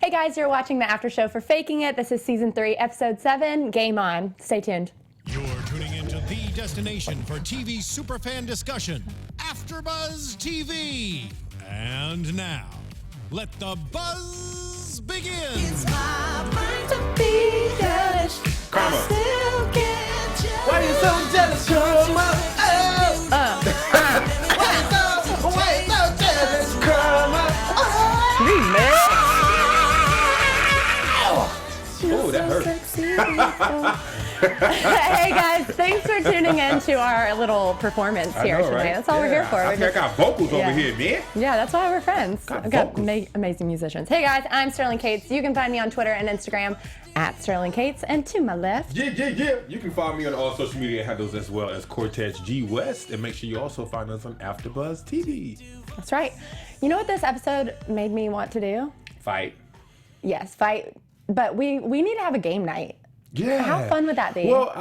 Hey guys, you're watching the after show for Faking It. This is season 3, episode 7. Game on. Stay tuned. You're tuning into the destination for TV superfan discussion, AFTERBUZZ TV. And now, let the buzz begin. It's my right to be jealous. Karma. I still get jealous. Why you so jealous, Karma? Why you so jealous, Karma? Oh, that hurt. Hey guys, thanks for tuning in to our little performance here tonight. Right? That's all we're here for. I think I got vocals over here, man. Yeah, that's why we're friends. I've got amazing musicians. Hey guys, I'm Sterling Cates. You can find me on Twitter and Instagram at Sterling Cates. And to my left. Yeah. You can follow me on all social media handles as well as Cortez G West. And make sure you also find us on AFTERBUZZ TV. That's right. You know what this episode made me want to do? Fight. Yes, fight. But we need to have a game night. Yeah. How fun would that be? Well,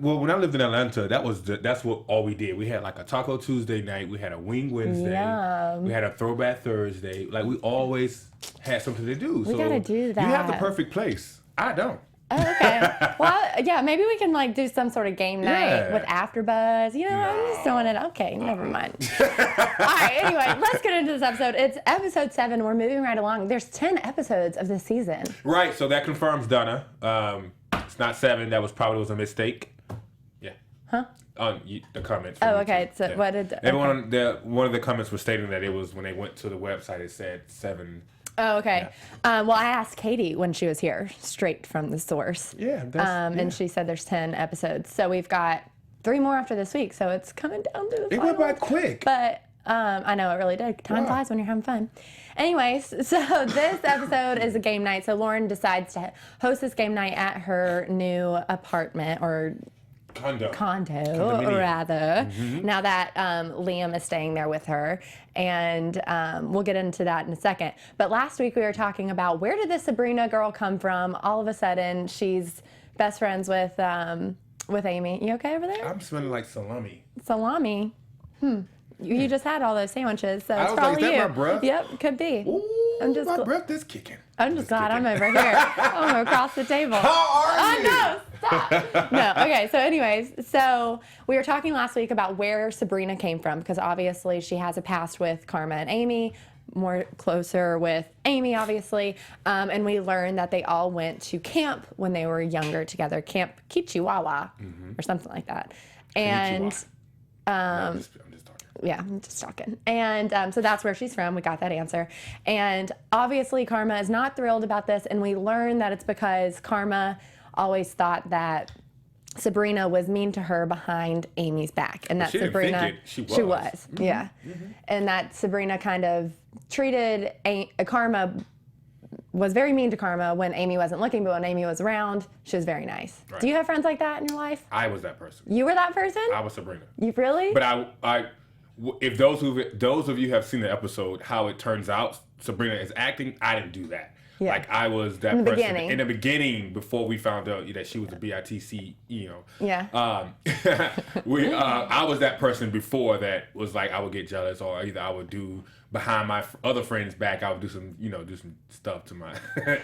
when I lived in Atlanta, that's what all we did. We had like a Taco Tuesday night. We had a Wing Wednesday. Yum. We had a Throwback Thursday. Like we always had something to do. We gotta do that. You have the perfect place. I don't. Oh, okay. Well, yeah, maybe we can like do some sort of game night with AFTERBUZZ. You know, I'm just throwing it. Okay, never mind. All right, anyway, let's get into this episode. It's episode 7. We're moving right along. There's 10 episodes of this season. Right, so that confirms Donna. It's not 7. That was probably a mistake. Yeah. Huh? On the comments. Oh, okay. So what did... Everyone, one of the comments was stating that it was, when they went to the website, it said 7. Oh, okay. Yeah. Well, I asked Katie when she was here, straight from the source. Yeah. And she said there's 10 episodes. So we've got 3 more after this week. So it's coming down to the It went by quick. But I know it really did. Time flies when you're having fun. Anyways, so this episode is a game night. So Lauren decides to host this game night at her new apartment or condo rather. Mm-hmm. Now that Liam is staying there with her, and we'll get into that in a second. But last week we were talking about where did this Sabrina girl come from? All of a sudden she's best friends with Amy. You okay over there? I'm smelling like salami. Salami. You just had all those sandwiches, so it's was probably like, is that you. my breath? Yep, could be. Ooh, my breath is kicking. I'm just glad I'm over here. I'm across the table. How are you? Oh, no, stop. No, okay, so anyways, so we were talking last week about where Sabrina came from, because obviously she has a past with Karma and Amy, more closer with Amy, obviously, and we learned that they all went to camp when they were younger together, Camp Kichiwawa, or something like that. And I'm just talking. And so that's where she's from. We got that answer. And obviously Karma is not thrilled about this, and we learned that it's because Karma always thought that Sabrina was mean to her behind Amy's back, and that Sabrina she was. Mm-hmm. Yeah. Mm-hmm. And that Sabrina kind of treated Karma, was very mean to Karma when Amy wasn't looking, but when Amy was around, she was very nice. Right. Do you have friends like that in your life? I was that person. You were that person? I was Sabrina. You really? But if those of you have seen the episode, how it turns out Sabrina is acting, I didn't do that. Yeah. Like I was that person in the beginning before we found out that she was a BITC, Yeah. I was that person before that was like I would get jealous, or either I would do behind my other friends' back, I would do some stuff to my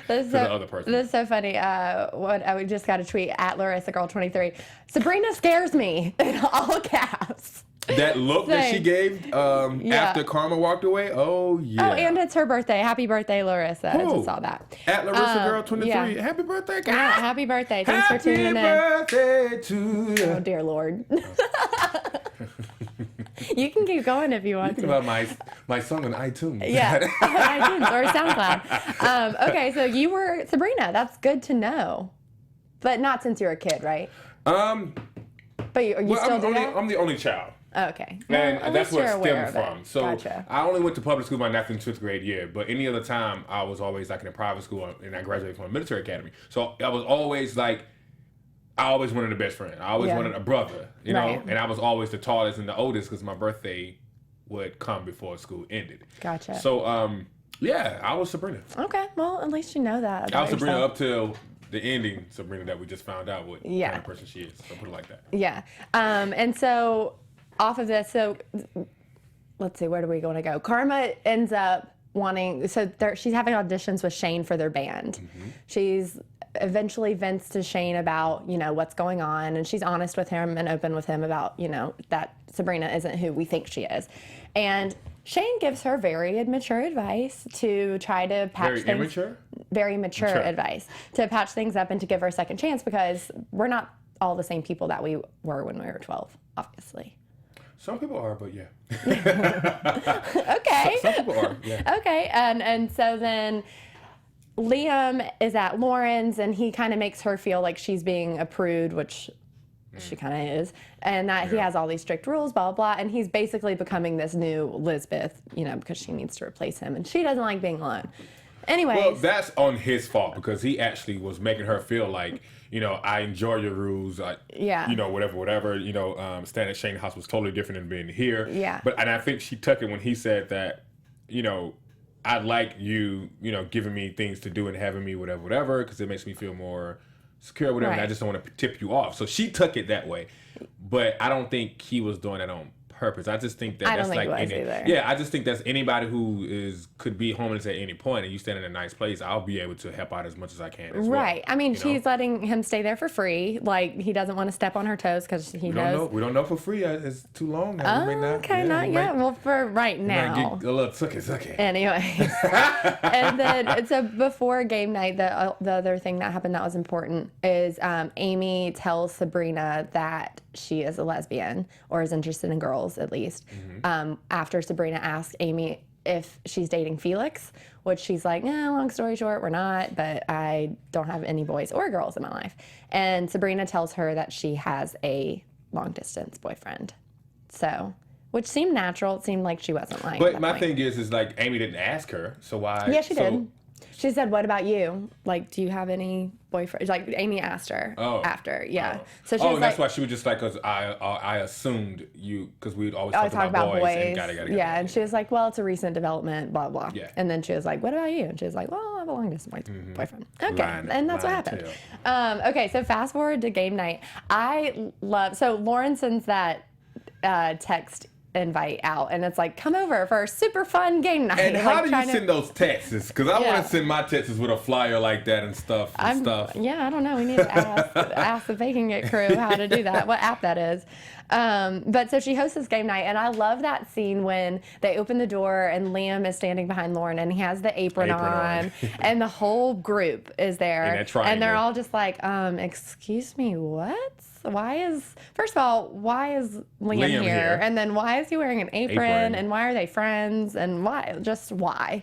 the other person. This is so funny. I just got a tweet at Larissa Girl 23. Sabrina scares me in all caps. That look that she gave after Karma walked away. Oh yeah. Oh, and it's her birthday. Happy birthday, Larissa. I just saw that. At Larissa Girl 23. Yeah. Happy birthday, guys. Yeah, happy birthday. Thanks for tuning in. Happy birthday to you. Oh dear Lord. You can keep going if you want to. You can about my song on iTunes. Yeah, iTunes or SoundCloud. Okay, so you were Sabrina. That's good to know, but not since you were a kid, right? But you still do that? I'm the only child. Oh, okay. And that's where it stemmed from. So gotcha. I only went to public school my 9th and 5th grade year, but any other time I was always like in a private school, and I graduated from a military academy. So I was always like, I always wanted a best friend. I always wanted a brother, you know, and I was always the tallest and the oldest because my birthday would come before school ended. Gotcha. So, I was Sabrina. Okay, well, at least you know that. I was Sabrina up till the ending Sabrina that we just found out what kind of person she is. So put it like that. Yeah. And so off of this, so let's see, where do we want to go? Karma ends up she's having auditions with Shane for their band. She's eventually vents to Shane about, what's going on, and she's honest with him and open with him about, that Sabrina isn't who we think she is. And Shane gives her very immature advice to try to patch things. Very mature advice to patch things up and to give her a second chance, because we're not all the same people that we were when we were 12, obviously. Some people are, but yeah. Okay. Some people are, yeah. Okay, and so then Liam is at Lauren's, and he kind of makes her feel like she's being a prude, which she kind of is, and that he has all these strict rules, blah, blah, blah, and he's basically becoming this new Lisbeth, because she needs to replace him, and she doesn't like being alone. Anyways. Well, that's on his fault, because he actually was making her feel like, I enjoy your rules. Whatever. Staying at Shane's house was totally different than being here. Yeah. And I think she took it when he said that, I like you, giving me things to do and having me whatever, because it makes me feel more secure, whatever. Right. And I just don't want to tip you off. So she took it that way. But I don't think he was doing that on purpose. I just think that I that's don't think like it was either. Yeah, I just think that's anybody who could be homeless at any point, and you stand in a nice place, I'll be able to help out as much as I can as well. Right. I mean, she's letting him stay there for free. Like, he doesn't want to step on her toes because he knows. We don't know for free. It's too long now. Not yet. Well, for right now. Get a little sucky. Anyway. And then, so before game night, the other thing that happened that was important is Amy tells Sabrina that she is a lesbian, or is interested in girls, at least. After Sabrina asks Amy if she's dating Felix, which she's like, long story short, we're not, but I don't have any boys or girls in my life. And Sabrina tells her that she has a long-distance boyfriend. So, which seemed natural. It seemed like she wasn't lying. But my thing is like, Amy didn't ask her, so why? Yeah, she did. She said, "What about you? Like, do you have any boyfriend?" Like, Amy asked her after, So she was that's like, why she was just like, "Cause I assumed you, because we'd always talk about boys. And yeah, and she was like, "Well, it's a recent development, blah blah." Yeah. And then she was like, "What about you?" And she was like, "Well, I have a long distance boyfriend." Okay, and that's what happened. Okay, so fast forward to game night. So Lauren sends that text invite out, and it's like, come over for a super fun game night. And how do you send those texts? Because I want to send my texts with a flyer like that and stuff. Yeah, I don't know. We need to ask the Faking It crew how to do that, what app that is. But so she hosts this game night, and I love that scene when they open the door and Liam is standing behind Lauren, and he has the apron on and the whole group is there, and they're all just like, excuse me, what? First of all, why is Liam here? And then why is he wearing an apron? And why are they friends? And why,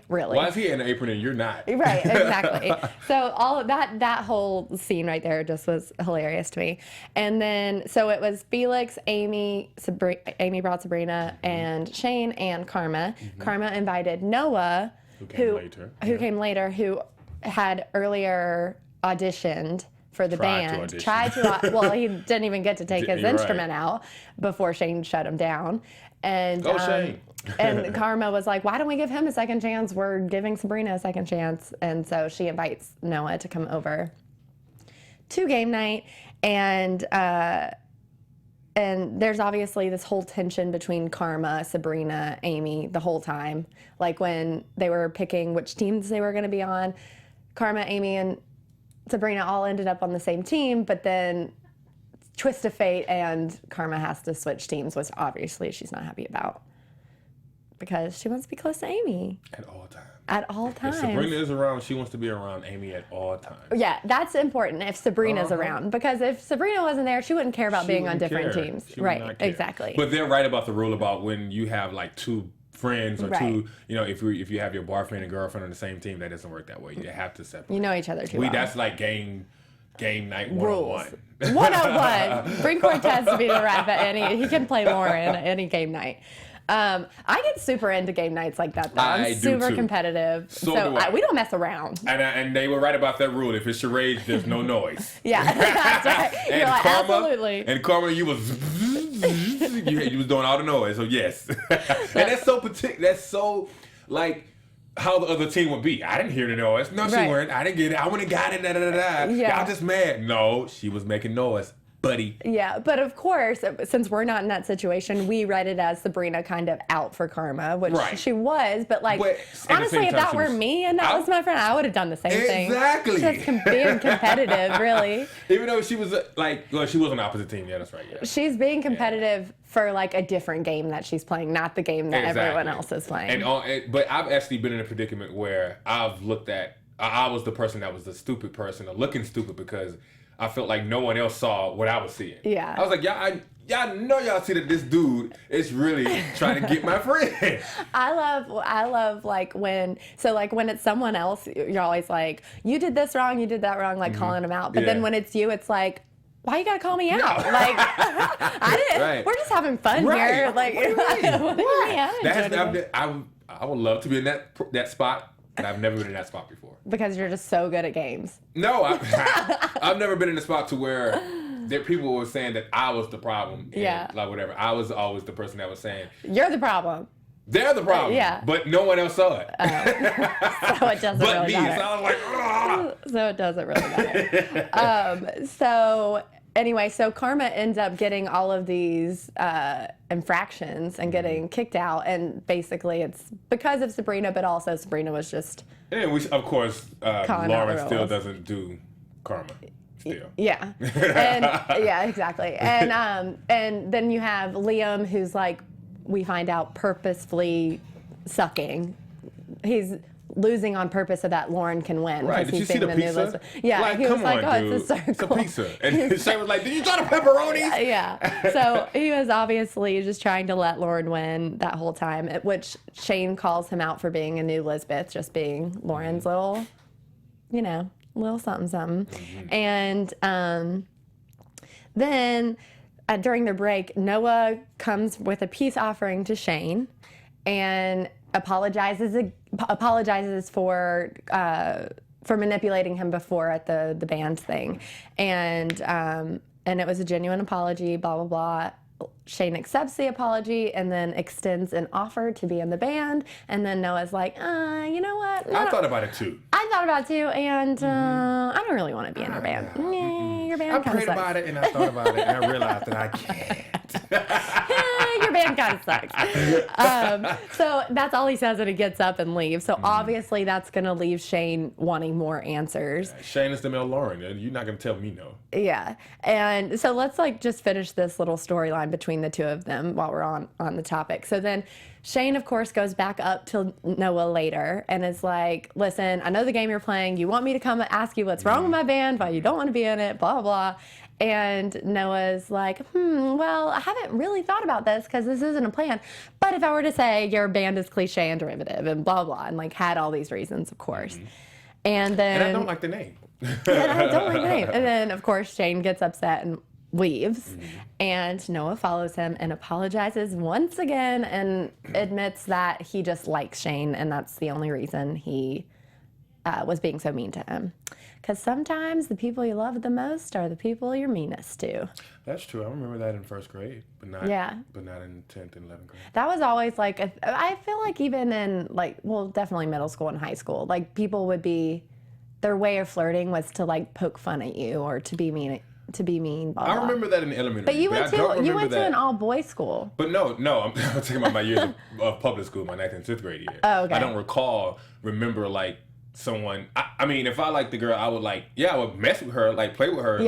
really? Why is he in an apron and you're not? Right, exactly. So all of that whole scene right there just was hilarious to me. And then, so it was Felix, Amy brought Sabrina, and Shane and Karma. Karma invited Noah, who came later, who had earlier auditioned for the band. Well, he didn't even get to take his instrument out before Shane shut him down. And Shane. And Karma was like, why don't we give him a second chance? We're giving Sabrina a second chance. And so she invites Noah to come over to game night. And there's obviously this whole tension between Karma, Sabrina, Amy the whole time. Like when they were picking which teams they were going to be on, Karma, Amy, and Sabrina all ended up on the same team, but then twist of fate and Karma has to switch teams, which obviously she's not happy about because she wants to be close to Amy. At all times. If Sabrina is around, she wants to be around Amy at all times. Yeah, that's important if Sabrina's around, because if Sabrina wasn't there, she wouldn't care about being on different teams. Right, exactly. But they're right about the rule about when you have like two friends or two, if you have your boyfriend and girlfriend on the same team, that doesn't work that way. You have to separate. You know each other too well. That's like game night 101. 101. Bring Cortez to be the ref at he can play Lauren at any game night. I get super into game nights like that, though. I'm super competitive. So we don't mess around. And they were right about that rule. If it's charades, there's no noise. Yeah, that's right. And You're like, Karma, absolutely. And Karma, you was doing all the noise. So yes. And that's so particular. That's so like how the other team would be. I didn't hear the noise. No, she weren't. I didn't get it. I wouldn't have got it. Yeah. Y'all just mad. No, she was making noise buddy. Yeah, but of course, since we're not in that situation, we read it as Sabrina kind of out for Karma, which she was. But like, honestly, if that were me and that was my friend, I would have done the same thing. Exactly. Just being competitive, really. Even though she was she was on the opposite team. Yeah, that's right. Yeah. She's being competitive for like a different game that she's playing, not the game that everyone else is playing. But I've actually been in a predicament where I've looked at, I was the person that was the stupid person, or looking stupid, because I felt like no one else saw what I was seeing. Yeah. I was like, y'all know y'all see that this dude is really trying to get my friend. I love like when it's someone else, you're always like, you did this wrong, you did that wrong, like calling them out. But then when it's you, it's like, why you gotta call me out? No. Like, I didn't. Right. We're just having fun here. Like, I would love to be in that spot, but I've never been in that spot before. Because you're just so good at games. No, I've never been in a spot to where there people were saying that I was the problem. And like whatever. I was always the person that was saying, you're the problem. They're the problem. But no one else saw it. So it doesn't really matter. So I was like, ah. So it doesn't really matter. So anyway, so Karma ends up getting all of these infractions and getting kicked out, and basically it's because of Sabrina, but also Sabrina was just. And of course, Lauren still doesn't do Karma. Still. Yeah. And yeah, exactly. And then you have Liam, who's like, we find out purposefully sucking. He's losing on purpose so that Lauren can win. Right. Did you see the pizza? Yeah. Like, he was like, dude. It's a circle. It's a pizza. And Shane was like, did you try the pepperonis? Yeah. So he was obviously just trying to let Lauren win that whole time, at which Shane calls him out for being a new Lisbeth, just being Lauren's little, little something something. Mm-hmm. And then during the break, Noah comes with a peace offering to Shane and apologizes for manipulating him before at the band thing, and it was a genuine apology. Blah blah blah. Shane accepts the apology and then extends an offer to be in the band. And then Noah's like, you know what? I thought about it too. I thought about it too, and I don't really want to be in your band. Your band kind of sucks. I prayed about it and I thought about it and I realized that I can't. Your band kind of sucks. So that's all he says, and he gets up and leaves. So obviously that's going to leave Shane wanting more answers. Shane is the male Lauren, and you're not going to tell me no. Yeah. And so let's just finish this little storyline between the two of them while we're on the topic. So then Shane, of course, goes back up to Noah later and is like, listen, I know the game you're playing. You want me to come ask you what's wrong with my band, why you don't want to be in it, blah, blah, blah. And Noah's like, well, I haven't really thought about this because this isn't a plan. But if I were to say your band is cliche and derivative and blah, blah, and like had all these reasons, of course. And I don't like the name. And I don't like the name. And then, of course, Shane gets upset and leaves. And Noah follows him and apologizes once again and admits that he just likes Shane, and that's the only reason he was being so mean to him. Because sometimes the people you love the most are the people you're meanest to. That's true. I remember that in first grade, but not in 10th and 11th grade. That was always like, I feel like even in definitely middle school and high school, like people would be, their way of flirting was to like poke fun at you or to be mean. Blah, blah. I remember that in elementary. But you went to an all-boys school. But no, I'm talking about my years of public school, my 9th and 10th grade year. Oh, okay. I don't remember like someone. I mean, if I liked the girl, I would I would mess with her, like play with her,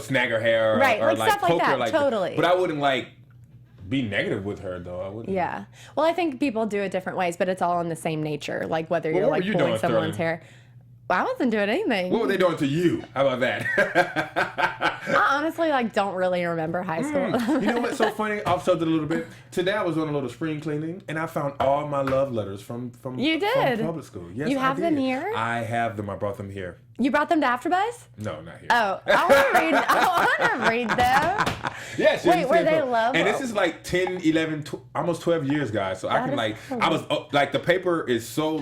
snag her hair, or like stuff poke like that. her, like totally. But I wouldn't be negative with her though. I wouldn't. Yeah. Well, I think people do it different ways, but it's all in the same nature. Like whether you're pulling someone's hair. Well, I wasn't doing anything. What were they doing to you? How about that? I honestly don't really remember high school. You know what's so funny? Off subject a little bit. Today I was doing a little spring cleaning, and I found all my love letters from You did? From public school. Yes, you have I did. them here? I have them. I brought them here. You brought them to AfterBuzz? No, not here. Oh, I want to read them. Yes. Wait, were they love? And this is like 10, 11, almost 12 years, guys. So I can I was the paper is so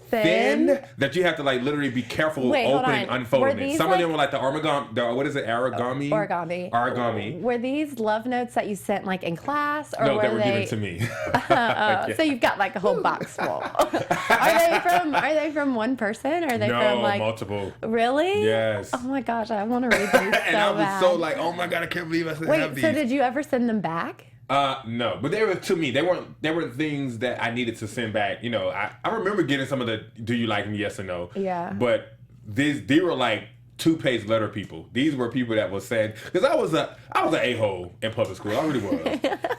thin that you have to like literally be careful opening, unfolding it. Some of them were like the origami. What is it? Origami. Were these love notes that you sent like in class, or no? Were They were they given to me. So you've got like a whole box full. Are they from one person? Or are they from like multiple? Really? Yes. Oh my gosh, I want to read these so and I was bad. so like, oh my god, I can't believe I still have these. So did you ever send them back? No, but they were to me. They weren't things that I needed to send back. You know, I remember getting some of the "Do you like me? Yes or no." Yeah. But they were like 2-page letter people. These were people that was saying, because I was an a-hole in public school. I really was.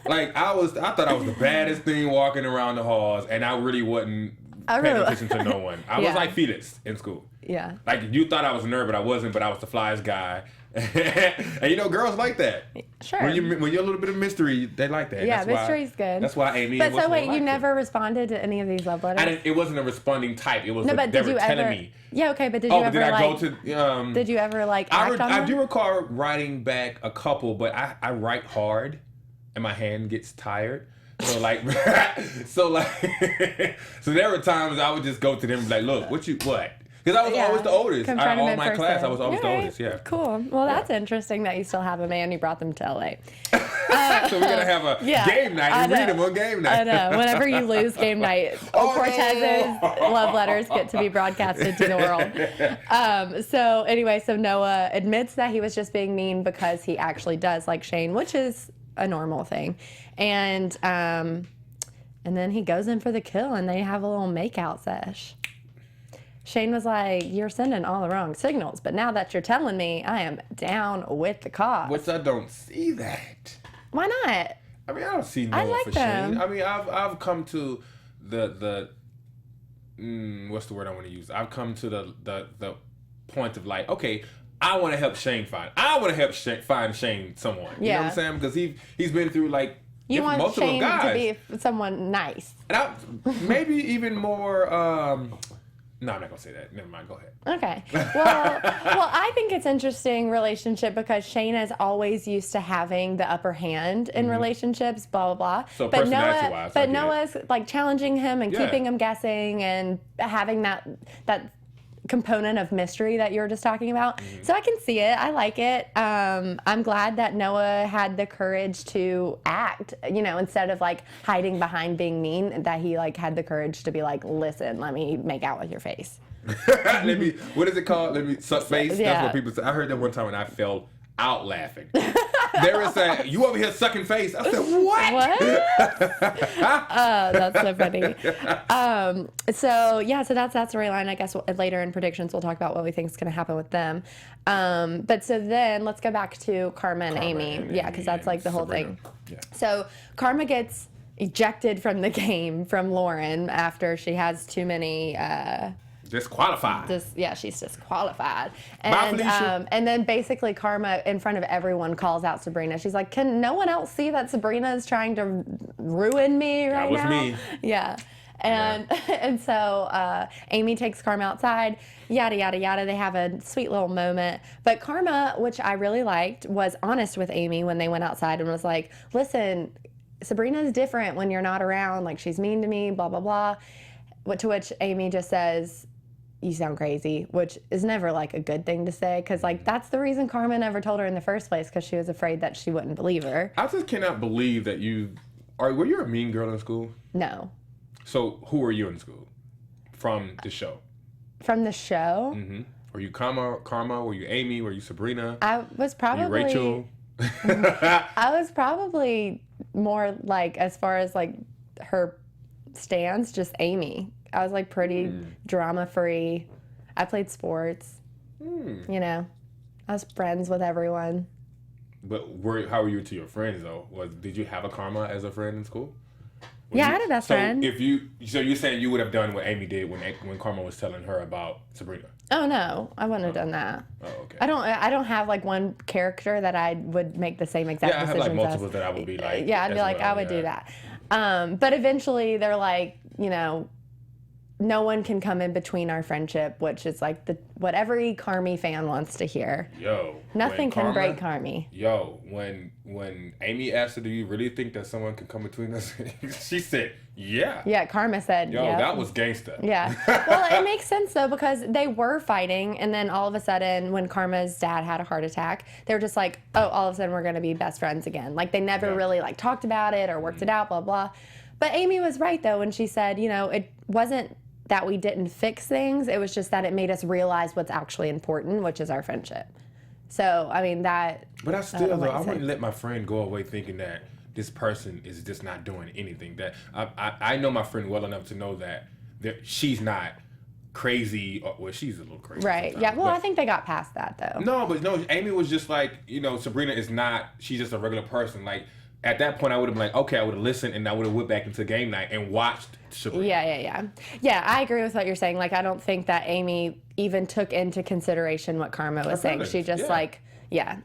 Like I thought I was the baddest thing walking around the halls, and I really wasn't paying attention to no one. I was like Felix in school. Yeah. Like you thought I was a nerd, but I wasn't. But I was the flyest guy. And you know, girls like that. Sure. When you're a little bit of mystery, they like that. Yeah, mystery's good. That's why Amy. But so wait, you never responded to any of these love letters? It wasn't a responding type. It was. No, but they did were you telling ever? me. Yeah, okay, but did you ever did I like? go to? Did you ever like act on I them? do recall writing back a couple, but I write hard, and my hand gets tired. So like, so there were times I would just go to them and be like, look, what? Because I was always the oldest. Out of all my class, I was always the oldest. Yeah. Cool. Well, that's interesting that you still have them and you brought them to LA. So we're gonna have a game night and read them on game night. I know. Whenever you lose game night, Cortez's love letters get to be broadcasted to the world. So anyway, so Noah admits that he was just being mean because he actually does like Shane, which is a normal thing, and then he goes in for the kill, and they have a little makeout sesh. Shane was like, "You're sending all the wrong signals, but now that you're telling me, I am down with the cause." Which I don't see that. Why not? I mean, I don't see Noah for Shane. I mean, I've come to the what's the word I want to use? I've come to the point of like, okay, I want to help Shane find. I want to help find Shane someone. You know what I'm saying? Because he's been through like you want multiple Shane guys. to be someone nice. And maybe even more. No, I'm not gonna say that. Never mind. Go ahead. Okay. Well, I think it's interesting relationship because Shane is always used to having the upper hand in relationships. Blah blah blah. So but Noah's like challenging him and keeping him guessing and having that component of mystery that you were just talking about. So I can see it. I like it. I'm glad that Noah had the courage to act, instead of like hiding behind being mean, that he like had the courage to be like, listen, let me make out with your face. What is it called? Let me suck face. Yeah. That's what people say. I heard that one time and I fell out laughing. They were saying, "You over here sucking face." I said, "What?" That's so funny. So that's that storyline. I guess later in predictions we'll talk about what we think is going to happen with them. But so then let's go back to Karma and Amy. Yeah, because that's like the whole thing. Yeah. So Karma gets ejected from the game from Lauren after she has too many. Disqualified. She's disqualified. Bye, Felicia. And then basically Karma, in front of everyone, calls out Sabrina. She's like, can no one else see that Sabrina is trying to ruin me right now? That was me. Yeah. And so Amy takes Karma outside, yada, yada, yada. They have a sweet little moment. But Karma, which I really liked, was honest with Amy when they went outside and was like, listen, Sabrina's different when you're not around. Like, she's mean to me, blah, blah, blah. To which Amy just says, you sound crazy, which is never like a good thing to say, because like that's the reason Karma never told her in the first place, because she was afraid that she wouldn't believe her. I just cannot believe that were you a mean girl in school? No. So who were you in school from the show? From the show? Mm-hmm. Were you Karma? Were you Amy? Were you Sabrina? I was probably Were you Rachel. I was probably more like, as far as like her stance, just Amy. I was like pretty drama free. I played sports. I was friends with everyone. But how were you to your friends though? Did you have a Karma as a friend in school? I had a best friend. So you're saying you would have done what Amy did when Karma was telling her about Sabrina? Oh no, I wouldn't have done that. Oh, okay. I don't have like one character that I would make the same exact decisions. I have like multiple that I would be like. Yeah, I'd be like, I would do that. But eventually they're like, no one can come in between our friendship, which is like what every Carmi fan wants to hear. Yo. Nothing can break Carmi. Yo, when Amy asked her, do you really think that someone can come between us? She said, yeah. Yeah, Karma said, yo, that was gangsta. Yeah. Well, it makes sense, though, because they were fighting, and then all of a sudden, when Karma's dad had a heart attack, they were just like, oh, all of a sudden, we're going to be best friends again. Like, they never really, like, talked about it or worked it out, blah, blah. But Amy was right, though, when she said, you know, it wasn't that we didn't fix things. It was just that it made us realize what's actually important, which is our friendship. So, I mean, that... But I still, though, I wouldn't let my friend go away thinking that this person is just not doing anything. That I know my friend well enough to know that she's not crazy. Well, she's a little crazy. Right. Yeah. Well, I think they got past that, though. No, Amy was just like, you know, Sabrina is not, she's just a regular person. Like, at that point, I would have been like, okay, I would have listened, and I would have went back into game night and watched Sabrina. Yeah, I agree with what you're saying. Like, I don't think that Amy even took into consideration what Karma was saying. She just I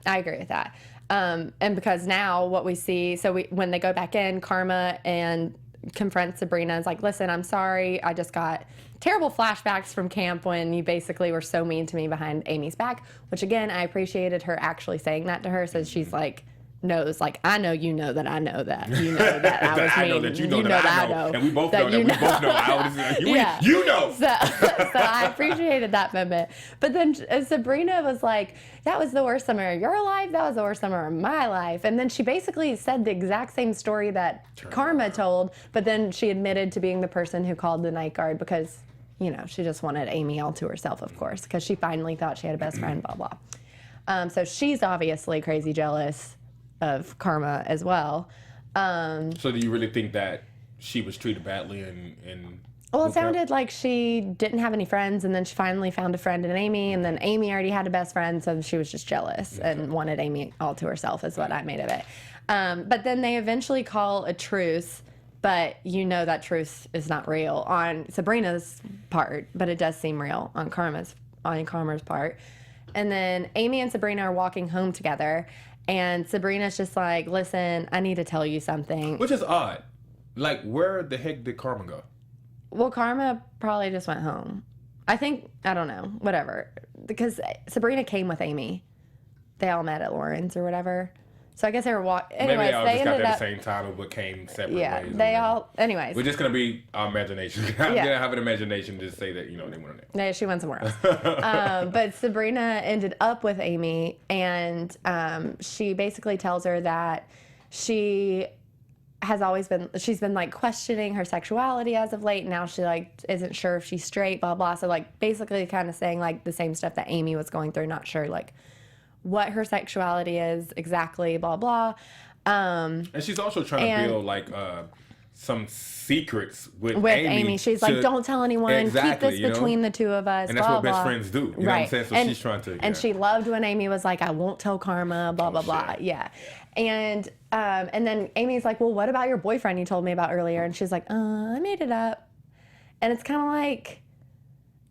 agree with that. And because now what we see, when they go back in, Karma and confront Sabrina is like, listen, I'm sorry. I just got terrible flashbacks from camp when you basically were so mean to me behind Amy's back, which again, I appreciated her actually saying that to her. So she's like, knows, like, I know you know that I know that. You know that I was mean. I know that you know that I know. And we both know that we both know. You know. So I appreciated that moment. But then Sabrina was like, that was the worst summer of your life. That was the worst summer of my life. And then she basically said the exact same story that Karma told, but then she admitted to being the person who called the night guard because, you know, she just wanted Amy all to herself, of course, because she finally thought she had a best friend, blah, blah. So she's obviously crazy jealous of Karma as well. So do you really think that she was treated badly and well, it sounded like she didn't have any friends, and then she finally found a friend in Amy, and then Amy already had a best friend, so she was just jealous and wanted Amy all to herself is what I made of it. But then they eventually call a truce, but you know that truce is not real on Sabrina's part, but it does seem real on Karma's part. And then Amy and Sabrina are walking home together, and Sabrina's just like, listen, I need to tell you something. Which is odd. Like, where the heck did Karma go? Well, Karma probably just went home. I don't know, whatever. Because Sabrina came with Amy. They all met at Lauren's or whatever. So I guess they were walking. Anyways, maybe they all just got there up at the same time, but came separate ways. Anyways. We're just going to be our imagination. I'm going to have an imagination to say that, you know, they went on there. No, she went somewhere else. But Sabrina ended up with Amy, and she basically tells her that she's been like questioning her sexuality as of late, and now she like isn't sure if she's straight, blah, blah. So like basically kind of saying like the same stuff that Amy was going through, not sure like what her sexuality is exactly, blah, blah. And she's also trying to build like some secrets with Amy. She's like, don't tell anyone. Keep this between the two of us. And that's blah, what best blah. friends do. You know what I'm saying? So she's trying to. And she loved when Amy was like, I won't tell Karma, blah, blah, blah. Yeah. And then Amy's like, well, what about your boyfriend you told me about earlier? And she's like, I made it up. And it's kind of like,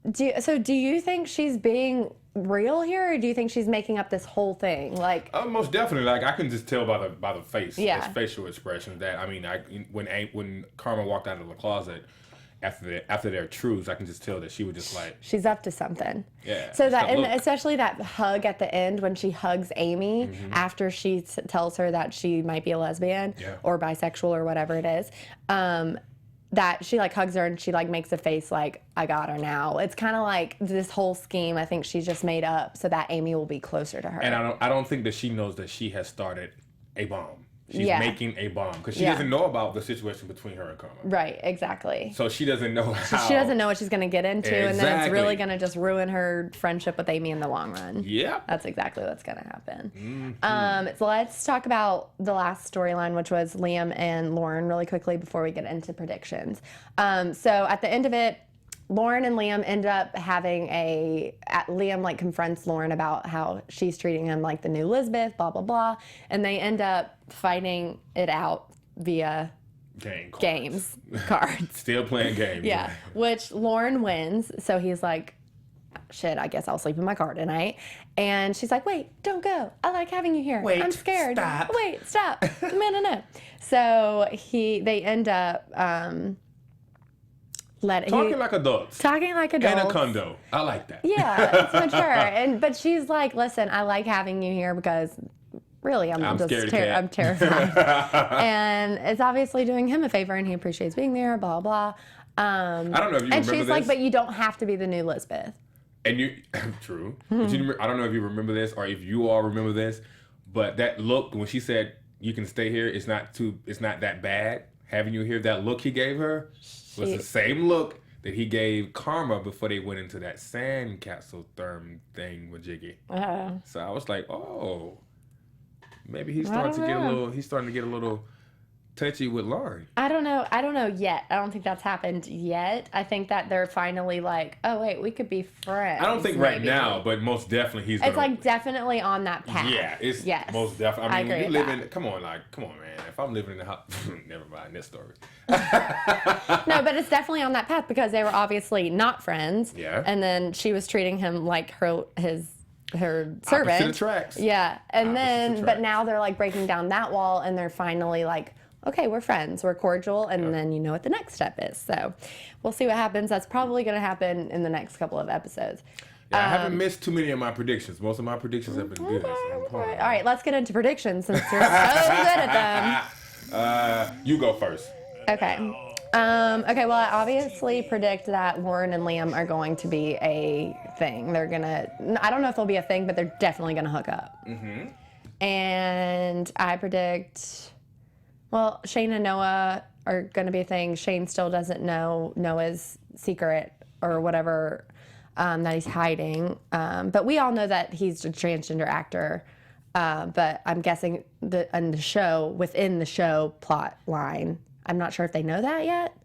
do you think she's being real here, or do you think she's making up this whole thing? Like, most definitely. Like, I can just tell by the face, his facial expressions that, I mean, when Karma walked out of the closet after their truce, I can just tell that she was just like, she's up to something. Yeah. So that, and especially that hug at the end when she hugs Amy after she tells her that she might be a lesbian or bisexual or whatever it is. That she like hugs her and she like makes a face like, I got her now. It's kind of like this whole scheme I think she's just made up so that Amy will be closer to her. And I don't think that she knows that she has started a bomb. She's making a bomb because she doesn't know about the situation between her and Karma. Right, exactly. So she doesn't know how. She doesn't know what she's going to get into, and then it's really going to just ruin her friendship with Amy in the long run. Yeah. That's exactly what's going to happen. So let's talk about the last storyline, which was Liam and Lauren, really quickly before we get into predictions. So at the end of it, Lauren and Liam end up having Liam like confronts Lauren about how she's treating him like the new Lisbeth, blah, blah, blah. And they end up fighting it out via games, cards. Still playing games. Yeah, which Lauren wins. So he's like, shit, I guess I'll sleep in my car tonight. And she's like, wait, don't go. I like having you here. Wait, I'm scared. Stop. Wait, stop. No. So they end up Talking like adults. Talking like adults. And a condo. I like that. Yeah, it's mature. But she's like, listen, I like having you here because really I'm just I'm terrified. And it's obviously doing him a favor and he appreciates being there, blah, blah. I don't know if you remember this. And she's like, but you don't have to be the new Lisbeth. And you, true. But I don't know if you remember this or if you all remember this, but that look, when she said, you can stay here, it's not that bad having you here, that look he gave her was the same look that he gave Karma before they went into that sandcastle therm thing with Jiggy. So I was like, oh, maybe he's starting to get a little touchy with Lauren. I don't know yet. I don't think that's happened yet. I think that they're finally like, oh wait, we could be friends. I don't think right now, but most definitely It's like definitely on that path. Yeah, it's most definitely. I mean, agree you live in. Come on, man. If I'm living in the house, never mind this story. No, but it's definitely on that path because they were obviously not friends. Yeah. And then she was treating him like her servant. Opposite attracts. Yeah. And then, attracts. but now they're like breaking down that wall and they're finally like, okay, we're friends, we're cordial, and then you know what the next step is. So we'll see what happens. That's probably going to happen in the next couple of episodes. Yeah, I haven't missed too many of my predictions. Most of my predictions have been good. All right, let's get into predictions since you're so good at them. You go first. Okay. Okay, well, I obviously predict that Lauren and Liam are going to be a thing. They're going to, I don't know if they'll be a thing, but they're definitely going to hook up. Mm-hmm. And I predict, well, Shane and Noah are going to be a thing. Shane still doesn't know Noah's secret or whatever that he's hiding. But we all know that he's a transgender actor. But I'm guessing within the show plot line, I'm not sure if they know that yet.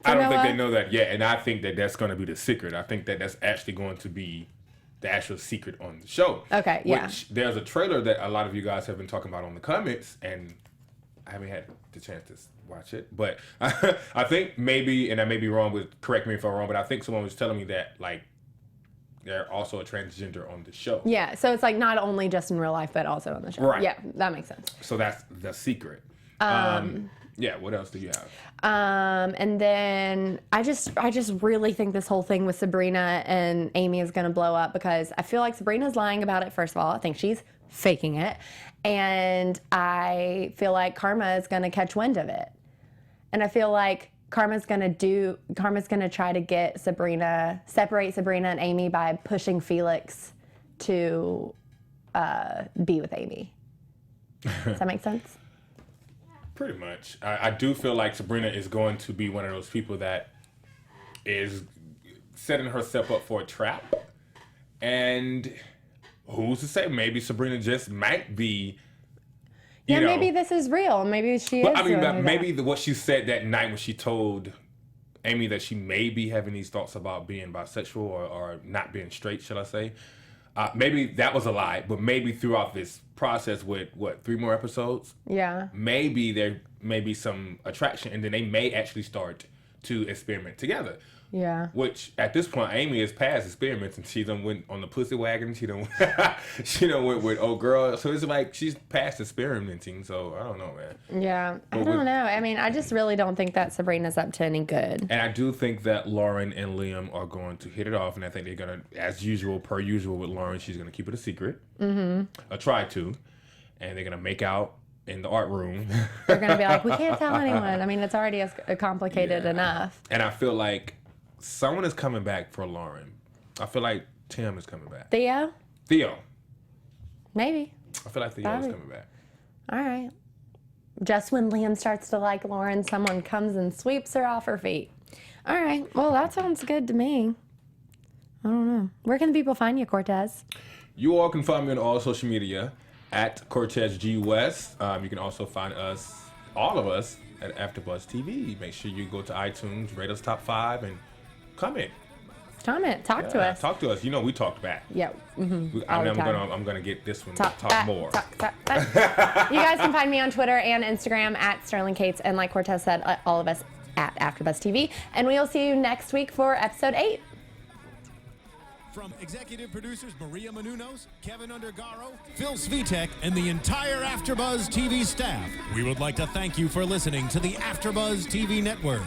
I don't think they know that yet, and I think that that's going to be the secret. I think that that's actually going to be the actual secret on the show. Okay, yeah. Which there's a trailer that a lot of you guys have been talking about on the comments, and I haven't had the chance to watch it. But I think maybe, and I may be wrong, correct me if I'm wrong, but I think someone was telling me that, like, they're also a transgender on the show. Yeah, so it's like not only just in real life, but also on the show. Right. Yeah, that makes sense. So that's the secret. Yeah, what else do you have? And then I just really think this whole thing with Sabrina and Amy is going to blow up because I feel like Sabrina's lying about it, first of all. I think she's faking it. And I feel like Karma is going to catch wind of it. And I feel like Karma's going to try to separate Sabrina and Amy by pushing Felix to be with Amy. Does that make sense? Pretty much. I do feel like Sabrina is going to be one of those people that is setting herself up for a trap. And who's to say? Maybe Sabrina just might be, you know, maybe this is real. Maybe she is. I mean, maybe what she said that night when she told Amy that she may be having these thoughts about being bisexual or not being straight, shall I say. Maybe that was a lie, but maybe throughout this process with, 3 more episodes? Yeah. Maybe there may be some attraction, and then they may actually start to experiment together. Yeah. Which, at this point, Amy is past experiments, and she done went on the pussy wagon. She done went with old girl. So it's like she's past experimenting, so I don't know, man. Yeah. I don't know. I mean, I just really don't think that Sabrina's up to any good. And I do think that Lauren and Liam are going to hit it off, and I think they're going to, as usual, per usual with Lauren, she's going to keep it a secret. Mm-hmm. Or try to. And they're going to make out in the art room. They're going to be like, we can't tell anyone. I mean, it's already complicated enough. And I feel like someone is coming back for Lauren. I feel like Tim is coming back. Theo? Maybe. I feel like Theo is coming back. All right. Just when Liam starts to like Lauren, someone comes and sweeps her off her feet. All right. Well, that sounds good to me. I don't know. Where can people find you, Cortez? You all can find me on all social media at Cortez G West. You can also find us, all of us, at AFTERBUZZ TV. Make sure you go to iTunes, rate us top 5, and comment. Talk to us. Talk to us. You know we talked back. Yeah. Mm-hmm. I'm gonna get this one to talk more. You guys can find me on Twitter and Instagram at Sterling Cates, and like Cortez said, all of us at AFTERBUZZ TV. And we will see you next week for episode 8. From executive producers Maria Menounos, Kevin Undergaro, Phil Svitek, and the entire AFTERBUZZ TV staff, we would like to thank you for listening to the AFTERBUZZ TV network.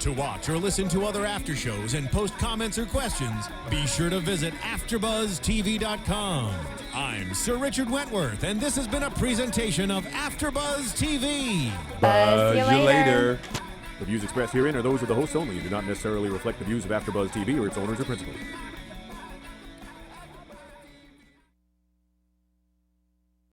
To watch or listen to other after shows and post comments or questions, be sure to visit AfterBuzzTV.com. I'm Sir Richard Wentworth, and this has been a presentation of AfterBuzz TV. Buzz you later. The views expressed herein are those of the hosts only and do not necessarily reflect the views of AfterBuzz TV or its owners or principals.